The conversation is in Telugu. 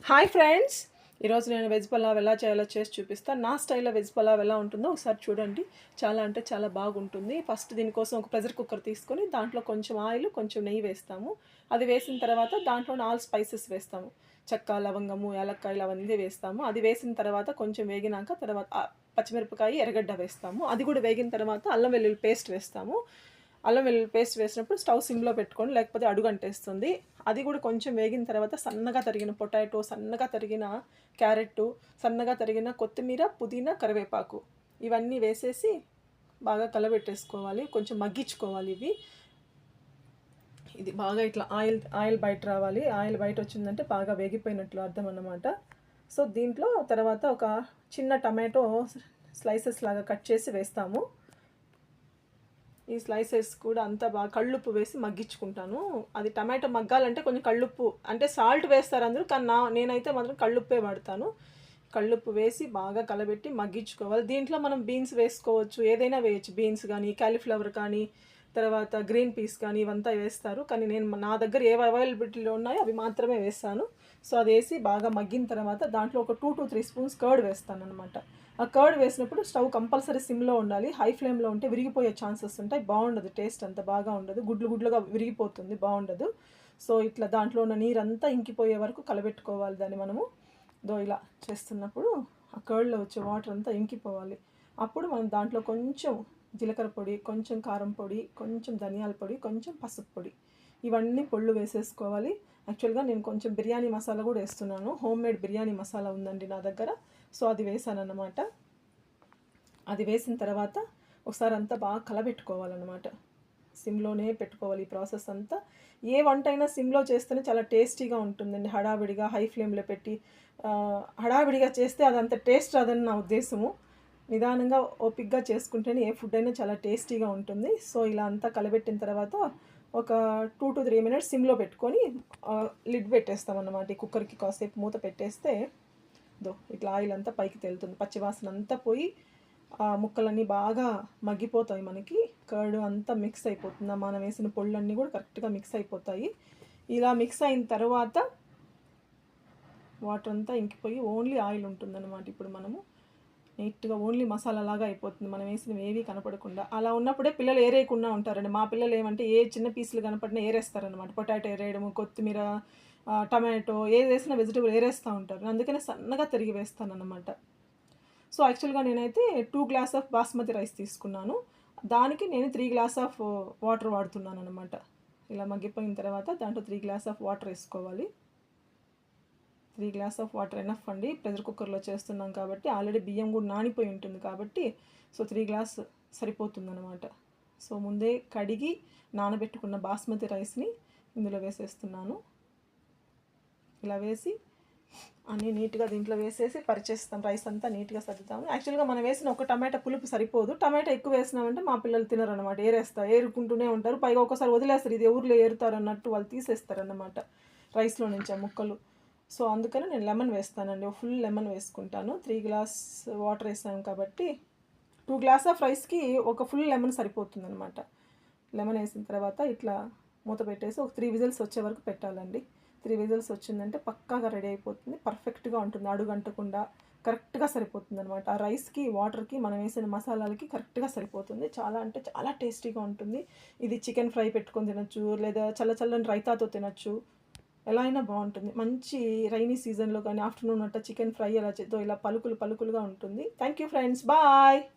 హాయ్ ఫ్రెండ్స్, ఈరోజు నేను వెజ్ పలావ్ ఎలా చేయాలో చేసి చూపిస్తాను. నా స్టైల్లో వెజ్ పలావ్ ఎలా ఉంటుందో ఒకసారి చూడండి. చాలా అంటే చాలా బాగుంటుంది. ఫస్ట్ దీనికోసం ఒక ప్రెషర్ కుక్కర్ తీసుకొని దాంట్లో కొంచెం ఆయిల్, కొంచెం నెయ్యి వేస్తాము. అది వేసిన తర్వాత దాంట్లో ఆల్ స్పైసెస్ వేస్తాము. చెక్క, లవంగము, యాలక్కాయలు అవన్నీ వేస్తాము. అది వేసిన తర్వాత కొంచెం వేగినాక తర్వాత పచ్చిమిరపకాయ, ఎర్రగడ్డ వేస్తాము. అది కూడా వేగిన తర్వాత అల్లం వెల్లుల్లి పేస్ట్ వేస్తాము. అల్లం వెల్లుల్లి పేస్ట్ వేసినప్పుడు స్టవ్ సిమ్లో పెట్టుకోండి, లేకపోతే అడుగంటేస్తుంది. అది కూడా కొంచెం వేగిన తర్వాత సన్నగా తరిగిన పొటాటో, సన్నగా తరిగిన క్యారెట్, సన్నగా తరిగిన కొత్తిమీర, పుదీనా, కరివేపాకు ఇవన్నీ వేసేసి బాగా కలబెట్టేసుకోవాలి. కొంచెం మగ్గించుకోవాలి. ఇది బాగా ఇట్లా ఆయిల్ బయట రావాలి. ఆయిల్ బయట వచ్చిందంటే బాగా వేగిపోయినట్లు అర్థం అన్నమాట. సో దీంట్లో తర్వాత ఒక చిన్న టమాటో స్లైసెస్ లాగా కట్ చేసి వేస్తాము. ఈ స్లైసెస్ కూడా అంతా బాగా కళ్ళుప్పు వేసి మగ్గించుకుంటాను. అది టమాటో మగ్గాలంటే కొంచెం కళ్ళుప్పు అంటే సాల్ట్ వేస్తారు అందరూ, కానీ నేనైతే మాత్రం కళ్ళుప్పే వాడతాను. కళ్ళుప్పు వేసి బాగా కలబెట్టి మగ్గించుకోవాలి. దీంట్లో మనం బీన్స్ వేసుకోవచ్చు, ఏదైనా వేయచ్చు. బీన్స్ కానీ, కాలీఫ్లవర్ కానీ, తర్వాత గ్రీన్ పీస్ కానీ ఇవంతా వేస్తారు. కానీ నా దగ్గర ఏవి అవైలబిలిటీలో ఉన్నాయో అవి మాత్రమే వేస్తాను. సో అది వేసి బాగా మగ్గిన తర్వాత దాంట్లో ఒక 2 to 3 స్పూన్స్ కర్డ్ వేస్తాను అనమాట. ఆ కర్డ్ వేసినప్పుడు స్టవ్ కంపల్సరీ సిమ్లో ఉండాలి. హై ఫ్లేమ్లో ఉంటే విరిగిపోయే ఛాన్సెస్ ఉంటాయి, బాగుండదు, టేస్ట్ అంత బాగా ఉండదు, గుడ్లుగా విరిగిపోతుంది, బాగుండదు. సో ఇట్లా దాంట్లో ఉన్న నీరంతా ఇంకిపోయే వరకు కలబెట్టుకోవాలి దాన్ని మనము. ఇలా చేస్తున్నప్పుడు ఆ కర్డ్లో వచ్చే వాటర్ అంతా ఇంకిపోవాలి. అప్పుడు మనం దాంట్లో కొంచెం జీలకర్ర పొడి, కొంచెం కారం పొడి, కొంచెం ధనియాల పొడి, కొంచెం పసుపు పొడి, ఇవన్నీ పొళ్ళు వేసేసుకోవాలి. యాక్చువల్గా నేను కొంచెం బిర్యానీ మసాలా కూడా వేస్తున్నాను. హోమ్ మేడ్ బిర్యానీ మసాలా ఉందండి నా దగ్గర. సో అది వేసాను అన్నమాట. అది వేసిన తర్వాత ఒకసారి అంతా బాగా కలబెట్టుకోవాలన్నమాట. సిమ్లోనే పెట్టుకోవాలి ఈ ప్రాసెస్ అంతా. ఏ వంట అయినా సిమ్లో చేస్తేనే చాలా టేస్టీగా ఉంటుందండి. హడావిడిగా హై ఫ్లేమ్లో పెట్టి హడావిడిగా చేస్తే అదంత టేస్ట్ రాదని నా ఉద్దేశము. నిదానంగా ఓపిక్గా చేసుకుంటేనే ఏ ఫుడ్ అయినా చాలా టేస్టీగా ఉంటుంది. సో ఇలా అంతా కలబెట్టిన తర్వాత ఒక 2 to 3 మినిట్స్ సిమ్లో పెట్టుకొని లిడ్ పెట్టేస్తాం అన్నమాట. ఈ కుక్కర్కి కాసేపు మూత పెట్టేస్తే ఇట్లా ఆయిల్ అంతా పైకి తేలుతుంది, పచ్చివాసన అంతా పోయి ముక్కలన్నీ బాగా మగ్గిపోతాయి. మనకి కర్డ్ అంతా మిక్స్ అయిపోతుంది, మనం వేసిన పొళ్ళన్నీ కూడా కరెక్ట్గా మిక్స్ అయిపోతాయి. ఇలా మిక్స్ అయిన తర్వాత వాటర్ అంతా ఇంకిపోయి ఓన్లీ ఆయిల్ ఉంటుందన్నమాట. ఇప్పుడు మనము నీట్గా ఓన్లీ మసాలా లాగా అయిపోతుంది, మనం వేసినవి ఏవి కనపడకుండా. అలా ఉన్నప్పుడే పిల్లలు ఏరేయకుండా ఉంటారండి. మా పిల్లలు ఏమంటే ఏ చిన్న పీసులు కనపడినా ఏరేస్తారనమాట. పొటాటో ఏరేయడము, కొత్తిమీర, టమాటో ఏది వేసినా వెజిటబుల్ ఏరేస్తూ ఉంటారు. అందుకనే సన్నగా తరిగి వేస్తాను అన్నమాట. సో యాక్చువల్గా నేనైతే 2 గ్లాస్ ఆఫ్ బాస్మతి రైస్ తీసుకున్నాను. దానికి నేను 3 గ్లాస్ ఆఫ్ వాటర్ వాడుతున్నాను అనమాట. ఇలా మగ్గిపోయిన తర్వాత దాంట్లో 3 గ్లాస్ ఆఫ్ వాటర్ వేసుకోవాలి. 3 గ్లాస్ ఆఫ్ వాటర్ ఎనఫ్ అండి. ప్రెషర్ కుక్కర్లో చేస్తున్నాం కాబట్టి ఆల్రెడీ బియ్యం కూడా నానిపోయి ఉంటుంది కాబట్టి సో 3 గ్లాస్ సరిపోతుందన్నమాట. సో ముందే కడిగి నానబెట్టుకున్న బాస్మతి రైస్ని ఇందులో వేసేస్తున్నాను. ఇలా వేసి అన్నీ నీట్గా దీంట్లో వేసేసి పరిచేస్తాం. రైస్ అంతా నీట్గా సర్దుతాము. యాక్చువల్గా మనం వేసిన ఒక టమాటా పులుపు సరిపోదు. టమాటా ఎక్కువ వేసినామంటే మా పిల్లలు తినరు అనమాట, ఏరుకుంటూనే ఉంటారు. పైగా ఒకసారి వదిలేస్తారు, ఇది ఊర్లో ఏరుతారు అన్నట్టు వాళ్ళు తీసేస్తారన్నమాట రైస్లో నుంచి ఆ ముక్కలు. సో అందుకని నేను లెమన్ వేస్తానండి, ఒక ఫుల్ లెమన్ వేసుకుంటాను. 3 గ్లాస్ వాటర్ వేసాను కాబట్టి 2 గ్లాస్ ఆఫ్ రైస్కి ఒక ఫుల్ లెమన్ సరిపోతుంది అనమాట. లెమన్ వేసిన తర్వాత ఇట్లా మూత పెట్టేసి ఒక 3 విజిల్స్ వచ్చే వరకు పెట్టాలండి. 3 విజిల్స్ వచ్చిందంటే పక్కాగా రెడీ అయిపోతుంది, పర్ఫెక్ట్గా ఉంటుంది, అడుగంటకుండా కరెక్ట్గా సరిపోతుంది అనమాట. ఆ రైస్కి, వాటర్కి, మనం వేసిన మసాలాలకి కరెక్ట్గా సరిపోతుంది. చాలా అంటే చాలా టేస్టీగా ఉంటుంది. ఇది చికెన్ ఫ్రై పెట్టుకొని తినచ్చు, లేదా చల్లని రైతాతో తినచ్చు, ఎలా అయినా బాగుంటుంది. మంచి రైనీ సీజన్లో కానీ ఆఫ్టర్నూన్ అట్లా చికెన్ ఫ్రై ఇలా చేద్దాం, ఇలా పలుకులుగా ఉంటుంది. Thank you friends, bye.